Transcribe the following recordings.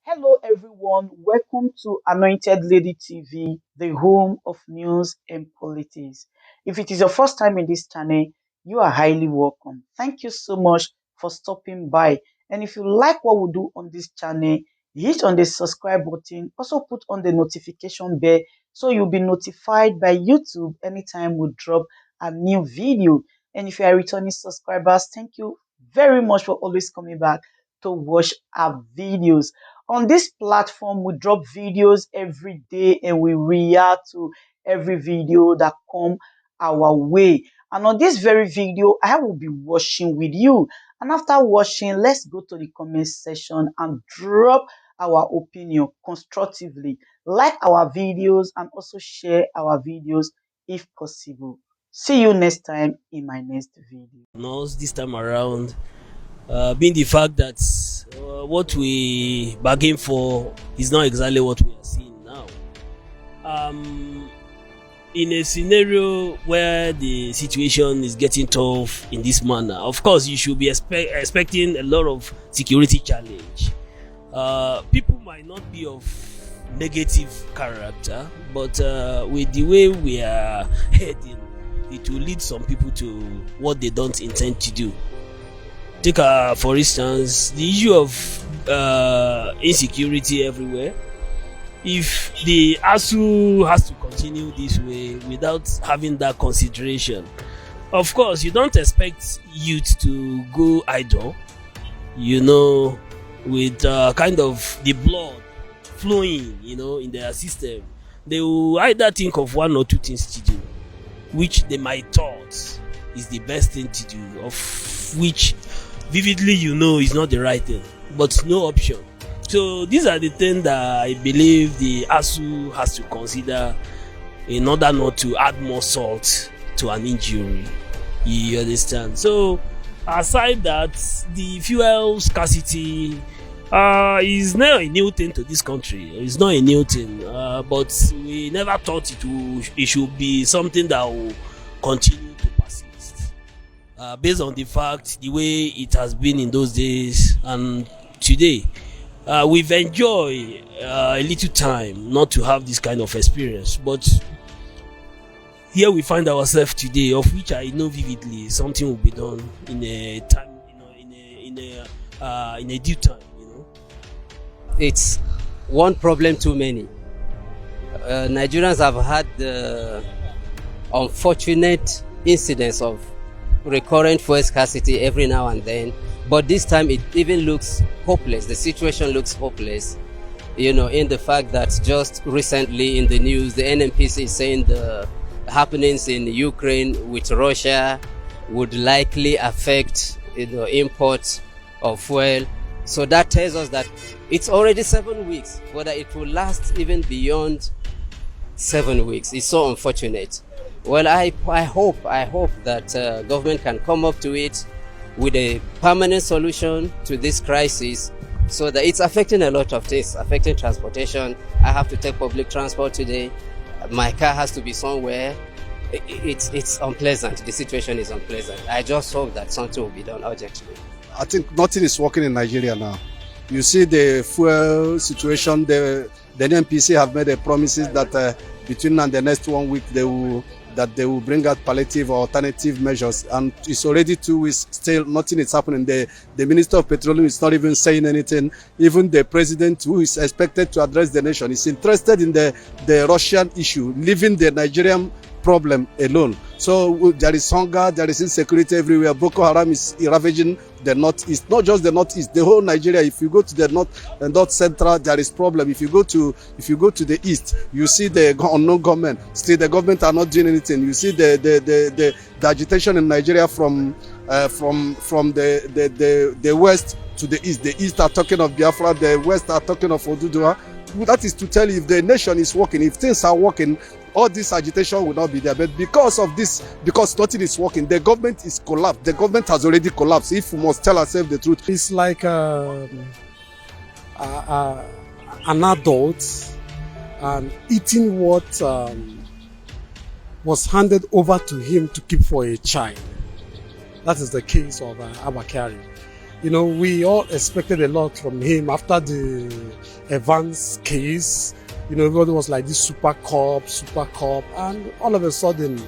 Hello, everyone. Welcome to Anointed Lady TV, the home of news and politics. If it is your first time in this channel, you are highly welcome. Thank you so much for stopping by. And if you like what we do on this channel, hit on the subscribe button. Also put on the notification bell so you'll be notified by YouTube anytime we drop a new video. And if you are returning subscribers, thank you very much for always coming back to watch our videos. On this platform, we drop videos every day and we react to every video that come our way. And on this very video, I will be watching with you. And after watching, let's go to the comment section and drop our opinion constructively. Like our videos and also share our videos if possible. See you next time in my next video. This time around, being the fact that what we bargained for is not exactly what we are seeing now. In a scenario where the situation is getting tough in this manner, of course you should be expecting a lot of security challenge. People might not be of negative character, but with the way we are heading, it will lead some people to what they don't intend to do. Take for instance the issue of insecurity everywhere. If the ASUU has to continue this way without having that consideration, of course you don't expect youth to go idle, with kind of the blood flowing, in their system. They will either think of one or two things to do, which they might thought is the best thing to do, of which vividly is not the right thing, but no option. So these are the things that I believe the ASUU has to consider in order not to add more salt to an injury. You understand? So aside that, the fuel scarcity is not a new thing to this country. It's not a new thing, but we never thought it should be something that will continue to persist. Based on the fact, the way it has been in those days and today, we've enjoyed a little time not to have this kind of experience. But here we find ourselves today, of which I know vividly something will be done in a time, in a due time. It's one problem too many. Nigerians have had the unfortunate incidents of recurrent fuel scarcity every now and then, but this time it even looks hopeless. The situation looks hopeless, in the fact that just recently in the news, the NNPC is saying the happenings in Ukraine with Russia would likely affect import of fuel. So that tells us that it's already 7 weeks. Whether it will last even beyond 7 weeks is so unfortunate. Well, I hope that government can come up to it with a permanent solution to this crisis, so that it's affecting a lot of things, affecting transportation. I have to take public transport today. My car has to be somewhere. It's unpleasant. The situation is unpleasant. I just hope that something will be done urgently. I think nothing is working in Nigeria now. You see the fuel situation, the NNPC have made a promises that between now and the next 1 week they will bring out palliative or alternative measures, and it's already 2 weeks, still nothing is happening. The Minister of Petroleum is not even saying anything. Even the President, who is expected to address the nation, is interested in the Russian issue, leaving the Nigerian problem alone. So there is hunger, there is insecurity everywhere. Boko Haram is ravaging the northeast, not just the northeast, the whole Nigeria. If you go to the north central, there is problem. If you go to the east, you see the unknown government. Still, the government are not doing anything. You see the agitation in Nigeria from the west to the east. The east are talking of Biafra, the west are talking of Oduduwa. That is to tell you, if the nation is working, if things are working, all this agitation will not be there. But because of this, because nothing is working, the government is collapsed. The government has already collapsed. If we must tell ourselves the truth, it's like an adult eating what was handed over to him to keep for a child. That is the case of Abakari. You know, we all expected a lot from him after the Evans case. You know, everybody was like this super cop, and all of a sudden,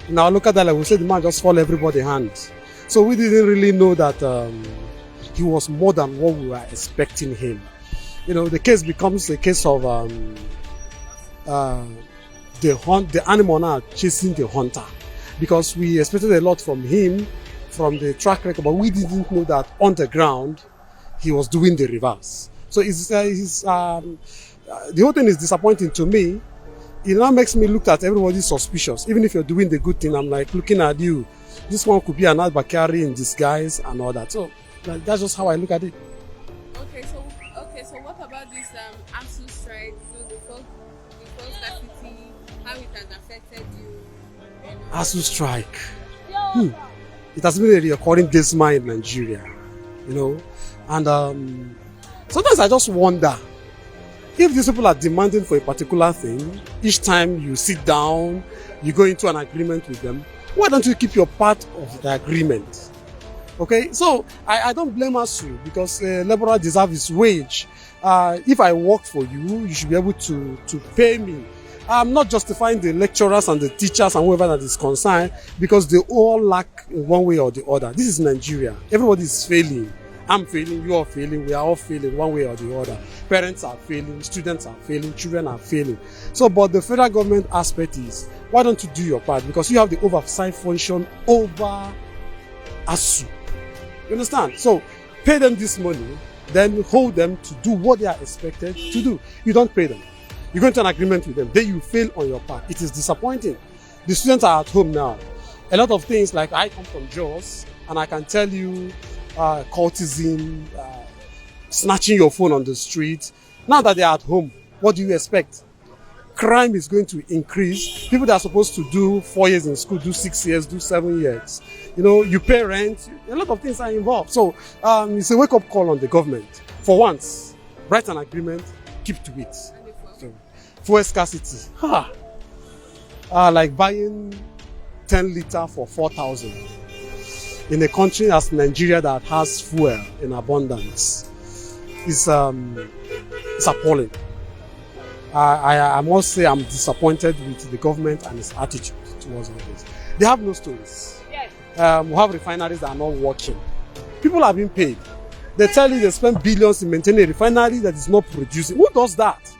in our local dialect, we said the man just fall everybody's hand. So we didn't really know that he was more than what we were expecting him. You know, the case becomes a case of the animal now chasing the hunter, because we expected a lot from him, from the track record, but we didn't know that on the ground he was doing the reverse. So the whole thing is disappointing to me. It now makes me look at everybody suspicious. Even if you're doing the good thing, I'm like looking at you. This one could be an Bakari in disguise and all that. So that's just how I look at it. Okay, so what about this ASUU strike, the full scarcity, how it has affected you? ASUU strike. It has been a recurring dismal in Nigeria, you know. And sometimes I just wonder, if these people are demanding for a particular thing, each time you sit down, you go into an agreement with them, why don't you keep your part of the agreement? Okay, so I don't blame ASUU, because laborer deserves his wage. If I work for you, you should be able to pay me. I'm not justifying the lecturers and the teachers and whoever that is concerned, because they all lack in one way or the other. This is Nigeria. Everybody is failing. I'm failing, you are failing, we are all failing one way or the other. Parents are failing, students are failing, children are failing. So, but the federal government aspect is, why don't you do your part? Because you have the oversight function over ASUU. You understand? So, pay them this money, then hold them to do what they are expected to do. You don't pay them. You go into an agreement with them, then you fail on your part. It is disappointing. The students are at home now. A lot of things, like I come from Jos, and I can tell you, cultism, snatching your phone on the street. Now that they're at home, what do you expect? Crime is going to increase. People that are supposed to do 4 years in school, do 6 years, do 7 years. You know, you pay rent. A lot of things are involved. So it's a wake-up call on the government. For once, write an agreement, keep to it. So, fuel scarcity. Like buying 10 liters for 4,000. In a country as Nigeria that has fuel in abundance, is appalling. I must say I'm disappointed with the government and its attitude towards all this. They have no stories. We have refineries that are not working. People are being paid. They tell you they spend billions in maintaining a refinery that is not producing. Who does that?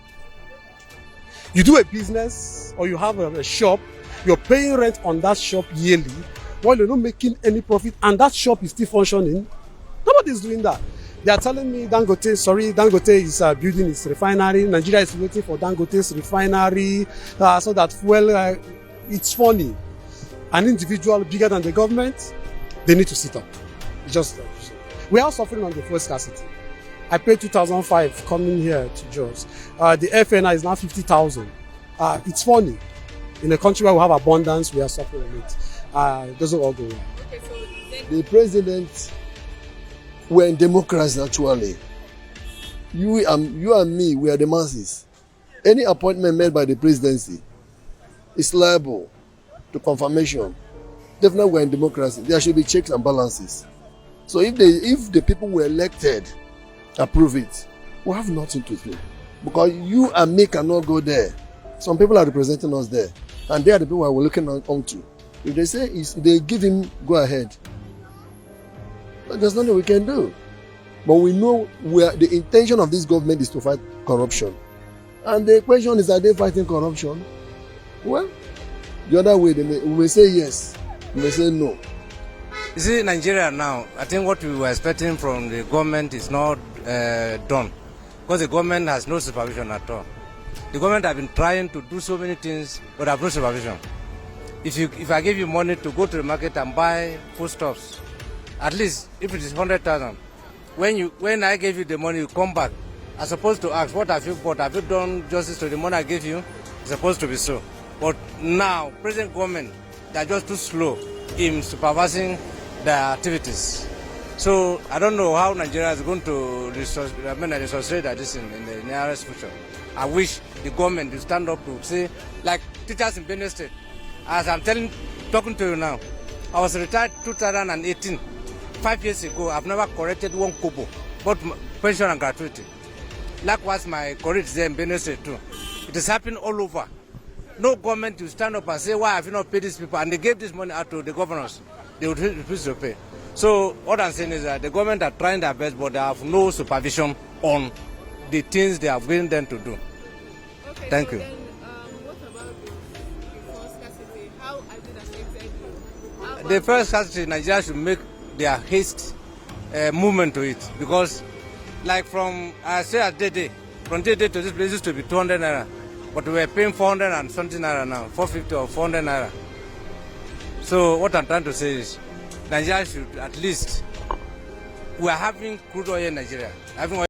You do a business or you have a shop, you're paying rent on that shop yearly, while you're not making any profit, and that shop is still functioning. Nobody's doing that. They are telling me Dangote is building its refinery. Nigeria is waiting for Dangote's refinery so that fuel, it's funny. An individual bigger than the government, they need to sit up. We are suffering on the fuel scarcity. I paid 2,500 coming here to Jos. The FNI is now 50,000. It's funny. In a country where we have abundance, we are suffering on it. It doesn't all go well. Okay, so the president were in democracy actually. You and me, we are the masses. Any appointment made by the presidency is liable to confirmation. Definitely we're in democracy. There should be checks and balances. So if the people were elected approve it, we have nothing to do. Because you and me cannot go there. Some people are representing us there. And they are the people we're looking on to. If they say they give him go ahead, there's nothing we can do. But we know the intention of this government is to fight corruption. And the question is, are they fighting corruption? Well, the other way, we may say yes, we may say no. You see, Nigeria now, I think what we were expecting from the government is not done. Because the government has no supervision at all. The government have been trying to do so many things, but have no supervision. If I give you money to go to the market and buy foodstuffs, at least if it is 100,000, when I gave you the money, you come back. I'm supposed to ask, what have you bought? Have you done justice to the money I gave you? It's supposed to be so. But now, present government, they are just too slow in supervising their activities. So I don't know how Nigeria is going to resuscitate this in the nearest future. I wish the government will stand up to say, like teachers in Benue State. As I'm talking to you now, I was retired 2018. 5 years ago, I've never corrected one kobo, both pension and gratuity. Likewise, my colleagues there in Benue State too. It is happening all over. No government will stand up and say, why have you not paid these people? And they gave this money out to the governors. They would refuse to pay. So what I'm saying is that the government are trying their best, but they have no supervision on the things they have given them to do. Okay, Thank so you. Then, what about the fuel scarcity? How has it affected you? How The about- first scarcity, Nigeria should make their haste movement to it, because like from from day to this place used to be 200 naira, but we were paying 400 and something naira now, 450 or 400 naira. So what I'm trying to say is, Nigeria should at least, we are having crude oil in Nigeria, having oil